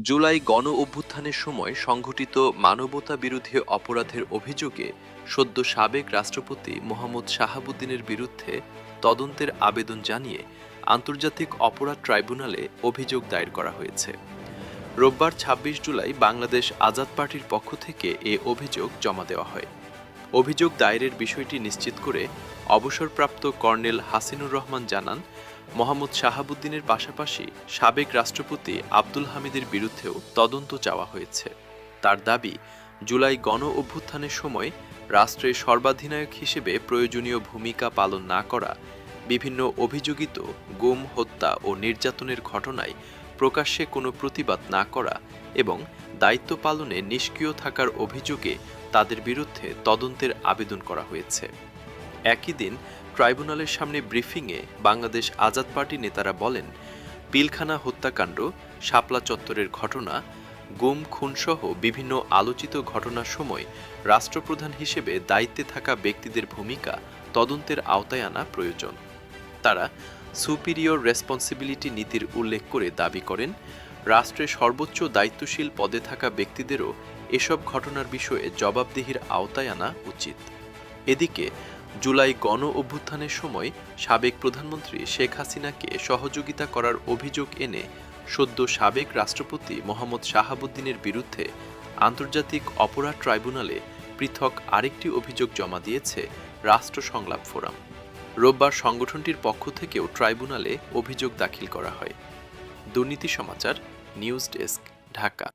জুলাই গণ অভ্যুত্থানের সময় সংঘটিত মানবতাবিরোধী অপরাধের অভিযোগে সদ্য সাবেক রাষ্ট্রপতি মোহাম্মদ শাহাবুদ্দিনের বিরুদ্ধে তদন্তের আবেদন জানিয়ে আন্তর্জাতিক অপরাধ ট্রাইব্যুনালে অভিযোগ দায়ের করা হয়েছে। রোববার ২৬ জুলাই বাংলাদেশ আজাদ পার্টির পক্ষ থেকে এ অভিযোগ জমা দেওয়া হয়। অভিযোগ দায়েরের বিষয়টি নিশ্চিত করে অবসরপ্রাপ্ত কর্নেল হাসিনুর রহমান জানান, মোহাম্মদ শাহাবুদ্দিনের পাশাপাশি সাবেক রাষ্ট্রপতি আব্দুল হামিদের বিরুদ্ধেও তদন্ত চাওয়া হয়েছে। তার দাবি, জুলাই গণ অভ্যুত্থানের সময় রাষ্ট্রের সর্বাধিনায়ক হিসেবে প্রয়োজনীয় ভূমিকা পালন না করা, বিভিন্ন অভিযোগিত গুম, হত্যা ও নির্যাতনের ঘটনায় প্রকাশ্যে কোনো প্রতিবাদ না করা এবং দায়িত্ব পালনে নিষ্ক্রিয় থাকার অভিযোগে তাদের বিরুদ্ধে তদন্তের আবেদন করা হয়েছে। একই দিন ট্রাইব্যুনালের সামনে ব্রিফিংয়ে বাংলাদেশ আজাদ পার্টি নেতারা বলেন, পিলখানা হত্যাকাণ্ড, শাপলা চত্বরের ঘটনা, গুম, খুনসহ বিভিন্ন আলোচিত ঘটনার সময় রাষ্ট্রপ্রধান হিসেবে দায়িত্বে থাকা ব্যক্তিদের ভূমিকা তদন্তের আওতায় আনা প্রয়োজন। তারা সুপিরিয়র রেসপন্সিবিলিটি নীতির উল্লেখ করে দাবি করেন, রাষ্ট্রের সর্বোচ্চ দায়িত্বশীল পদে থাকা ব্যক্তিদেরও এসব ঘটনার বিষয়ে জবাবদিহির আওতায় আনা উচিত। এদিকে জুলাই গণ অভ্যুত্থানের সময় সাবেক প্রধানমন্ত্রী শেখ হাসিনাকে সহযোগিতা করার অভিযোগ এনে সদ্য সাবেক রাষ্ট্রপতি মোহাম্মদ শাহাবুদ্দিনের বিরুদ্ধে আন্তর্জাতিক অপরাধ ট্রাইব্যুনালে পৃথক আরেকটি অভিযোগ জমা দিয়েছে রাষ্ট্র সংলাপ ফোরাম। রোববার সংগঠনটির পক্ষ থেকেও ট্রাইব্যুনালে অভিযোগ দাখিল করা হয়। দুর্নীতি সমাচার, নিউজ ডেস্ক, ঢাকা।